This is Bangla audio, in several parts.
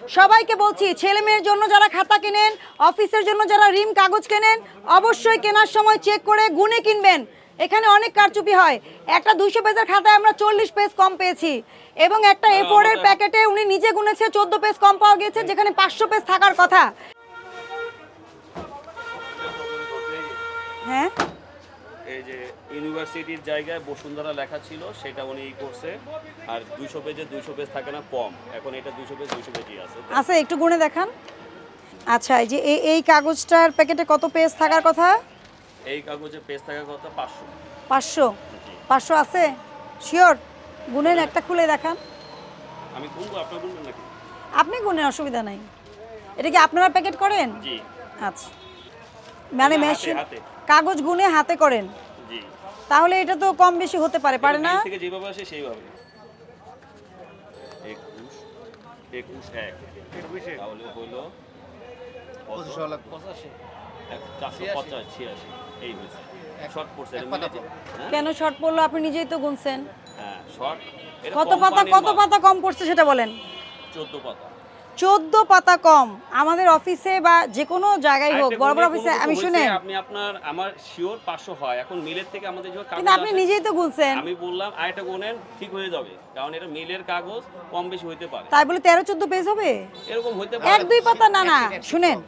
সবাইকে বলছি, ছেলে মেয়ের জন্য যারা খাতা কেনেন, অফিসের জন্য যারা রিম কাগজ কেনেন, অবশ্যই কেনার সময় চেক করে গুনে কিনবেন। এখানে অনেক কারচুপি হয়। একটা 200 পেজের খাতায় আমরা 40 পেজ কম পেয়েছি, এবং একটা A4 এর প্যাকেটে উনি নিজে গুনেছে 14 পেজ কম পাওয়া গেছে, যেখানে 500 পেজ থাকার কথা। হ্যাঁ, এই যে ইউনিভার্সিটির জায়গায় বসুন্ধরা লেখা ছিল, সেটা উনি করছে। আর 200 পেজে 200 পেজ থাকে না, কম। এখন এটা 200 পেজই আছে। আচ্ছা, একটু গুনে দেখান। আচ্ছা, এই যে এই কাগজটার প্যাকেটে কত পেজ থাকার কথা? এই কাগজে পেজ থাকার কথা 500। 500? 500 আছে? শিওর? গুনেন, একটা খুলে দেখান। আমি গুনবো, আপনি গুনবেন নাকি? আপনি গুনেন, অসুবিধা নাই। এটা কি আপনারা প্যাকেট করেন? জি। আচ্ছা, মানে মেশিন কাগজ গুনে হাতে করেন? জি। তাহলে এটা তো কম বেশি হতে পারে না? থেকে যেভাবে আসে সেইভাবে। 21 21 1 তাহলে হলো 85 485 এই হয়েছে। শর্ট পড়ছে। কেন শর্ট পড়লো? আপনি নিজেই তো গুনছেন। হ্যাঁ, শর্ট। কত পাতা কম পড়ছে সেটা বলেন। 14 পাতা। 14 পাতা কম। আমাদের অফিসে বা যে কোনো জায়গায় হোক, বড় বড় অফিসে, আমি শুনে আপনি আমার শিওর 500 হয়। এখন মিলের থেকে আমাদের যে কাগজ, কিন্তু আপনি নিজেই তো গুনছেন। আমি বললাম আরেকটা গুনেন, ঠিক হয়ে যাবে, কারণ এটা মিলের কাগজ, কম বেশি হতে পারে। তাই বলে 13-14 পেজ হবে? এরকম হতে পারে। 1-2 পাতা না, শুনেন,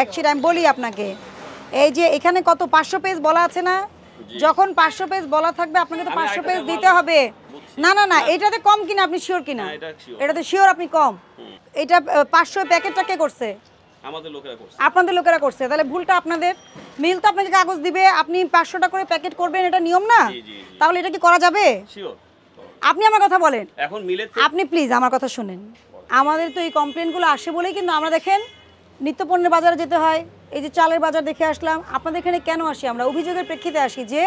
এক সেটা আমি বলি আপনাকে। এই যে এখানে কত 500 পেজ বলা আছে না? যখন 500 পেজ বলা থাকবে, আপনাকে তো 500 পেজ দিতে হবে। না, এটাতে কম কিনা আপনি শিওর কিনা? এটাতে শিওর আপনি কম। এটা 500 প্যাকেটটা কে করছে? আমাদের লোকেরা করছে। আপনাদের লোকেরা করছে। তাহলে ভুলটা আপনাদের। মিল তো আপনাকে কাগজ দিবে, আপনি 500টা করে প্যাকেট করবেন, এটা নিয়ম না? তাহলে এটা কি করা যাবে? শিওর। আপনি আমার কথা বলেন। এখন মিলের আপনি প্লিজ আমার কথা শুনেন। আমাদের তো এই কমপ্লেনগুলো আসে বলেই কিন্তু আমরা দেখেন নিত্যপণ্যের বাজারে যেতে হয়। এই যে চালের বাজার দেখে আসলাম। আপনাদের এখানে কেন আসি? আমরা অভিযোগের প্রেক্ষিতে আসি যে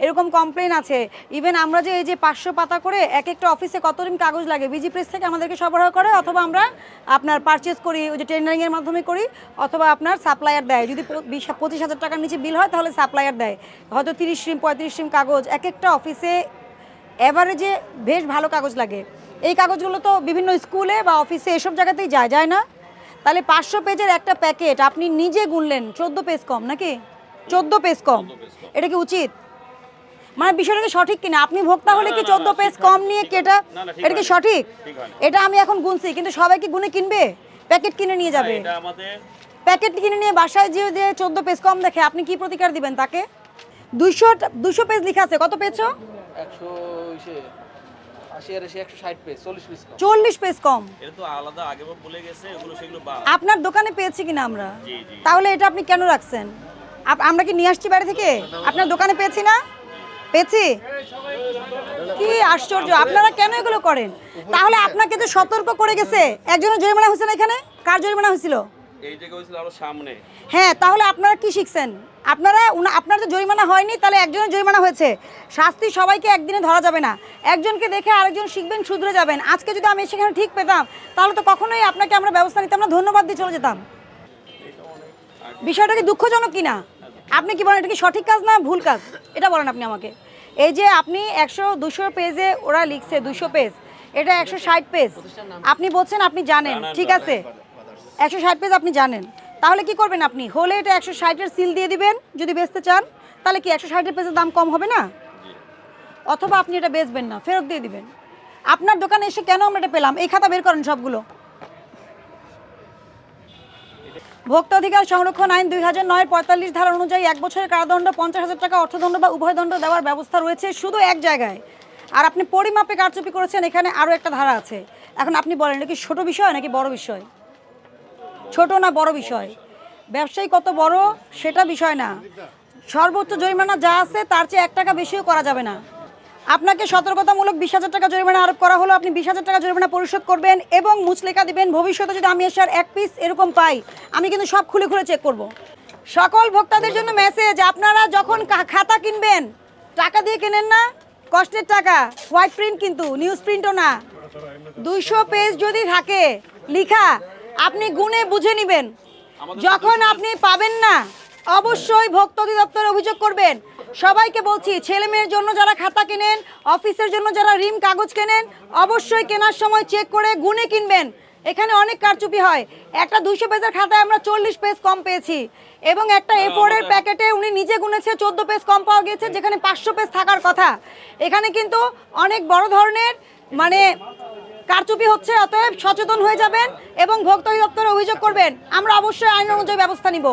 এরকম কমপ্লেন আছে। ইভেন আমরা যে এই যে 500 পাতা করে এক একটা অফিসে কত দিন কাগজ লাগে, বিজি প্রেস থেকে আমাদেরকে সরবরাহ করে, অথবা আমরা আপনার পারচেজ করি, ওই যে টেন্ডারিংয়ের মাধ্যমে করি, অথবা আপনার সাপ্লায়ার দেয়। যদি 25,000 টাকার নিচে বিল হয় তাহলে সাপ্লায়ার দেয়, হয়তো 30 রিম 35 রিম কাগজ। এক একটা অফিসে এভারেজে বেশ ভালো কাগজ লাগে। এই কাগজগুলো তো বিভিন্ন স্কুলে বা অফিসে এসব জায়গাতেই যায় না? তাহলে 500 পেজের একটা প্যাকেট আপনি নিজে গুনলেন 14 পেজ কম নাকি? 14 পেজ কম। এটা কি উচিত? মানে বিষয়টা কি সঠিক কিনা? আপনি ভোক্তা হলে কি 14 পেজ কম নিয়ে কি এটা কি সঠিক? এটা আমি এখন গুনছি, কিন্তু সবাই কি গুনে কিনবে? প্যাকেট কিনে নিয়ে যাবে। প্যাকেট কিনে নিয়ে বাসায় যে 14 পেজ কম দেখে আপনি কি প্রতিকার দিবেন তাকে? 200 পেজ লেখা আছে, কত পেজ? 40 পেজ কম। এটা তো আলাদা আগে বলে গেছে, এগুলো সেগুলো আপনার দোকানে পেয়েছি কিনা আমরা? তাহলে এটা আপনি কেন রাখছেন? আমরা কি নিয়ে আসছি বাইরে থেকে? আপনার দোকানে পেয়েছি না? পেয়েছি? কি আশ্চর্য, আপনারা কেন এগুলো করেন? তাহলে আপনাকে যে সতর্ক করে গেছে, একজনের জরিমানা হয়েছে না এখানে? কার জরিমানা হয়েছিল? এই জায়গা হয়েছিল আরো সামনে। হ্যাঁ, তাহলে আপনারা কি শিখছেন? আপনার তো জরিমানা হয়নি, তাহলে একজনের জরিমানা হয়েছে। শাস্তি সবাইকে একদিনে ধরা যাবে না। একজনকে দেখে আরেকজন শিখবেন, শুধরে যাবেন। আজকে যদি আমি সেখানে ঠিক পেতাম, তাহলে তো কখনোই আপনাকে আমরা ব্যবস্থা নিতাম না, ধন্যবাদ দিয়ে চলে যেতাম। বিষয়টা কি দুঃখজনক কিনা? আপনি কি বলেন, এটা কি সঠিক কাজ না ভুল কাজ? এটা বলেন আপনি আমাকে। এই যে আপনি 100-200 পেজে ওরা লিখছে 200 পেজ, এটা 160 পেজ। আপনি বলছেন আপনি জানেন, ঠিক আছে, 160 পেজ আপনি জানেন। তাহলে কি করবেন আপনি? হলে এটা 160-এর সিল দিয়ে দিবেন যদি বেচতে চান। তাহলে কি 160 পেজের দাম কম হবে না? অথবা আপনি এটা বেচবেন না, ফেরত দিয়ে দিবেন। আপনার দোকানে এসে কেন আমরা এটা পেলাম? এই খাতা বের করেন সবগুলো। ভোক্তা অধিকার সংরক্ষণ আইন 2009 45 ধারা অনুযায়ী 1 বছরের কারাদণ্ড, 50,000 টাকা অর্থদণ্ড বা উভয় দণ্ড দেওয়ার ব্যবস্থা রয়েছে শুধু এক জায়গায়। আর আপনি পরিমাপে কারচুপি করেছেন, এখানে আরও একটা ধারা আছে। এখন আপনি বলেন, এটা কি ছোট বিষয় নাকি বড় বিষয়? ছোট না বড় বিষয়? ব্যবসায়ী কত বড় সেটা বিষয় না। সর্বোচ্চ জরিমানা যা আছে তার চেয়ে 1 টাকা বেশিও করা যাবে না। আপনাকে সতর্কতামূলক 20,000 টাকা জরিমানা আরোপ করা হলো। আপনি 20,000 টাকা জরিমানা পরিশোধ করবেন এবং মুচলেখা দিবেন, ভবিষ্যতে যদি আমি এসে আর 1 পিস এরকম পাই, আমি কিন্তু সব খুলে খুলে চেক করব। সকল ভোক্তাদের জন্য মেসেজ, আপনারা যখন খাতা কিনবেন টাকা দিয়ে কেনেন না, কষ্টের টাকা, হোয়াইট প্রিন্ট কিন্তু, নিউজ প্রিন্টও না। 200 পেজ যদি থাকে লিখা, আপনি গুনে বুঝে নেবেন। যখন আপনি পাবেন না, অবশ্যই ভোক্তা অধিদপ্তরে অভিযোগ করবেন। সবাইকে বলছি, ছেলে মেয়ের জন্য যারা খাতা কেনেন, অফিসের জন্য যারা রিম কাগজ কেনেন, অবশ্যই কেনার সময় চেক করে গুনে কিনবেন। এখানে অনেক কারচুপি হয়। একটা 200 পেজের খাতায় আমরা 40 পেজ কম পেয়েছি এবং একটা A4 এর প্যাকেটে উনি নিজে গুনেছে 14 পেজ কম পাওয়া গেছে, যেখানে 500 পেজ থাকার কথা। এখানে কিন্তু অনেক বড় ধরনের মানে কারচুপি হচ্ছে। অতএব সচেতন হয়ে যাবেন এবং ভোক্তা অধিদপ্তরে অভিযোগ করবেন, আমরা অবশ্যই আইন অনুযায়ী ব্যবস্থা নিব।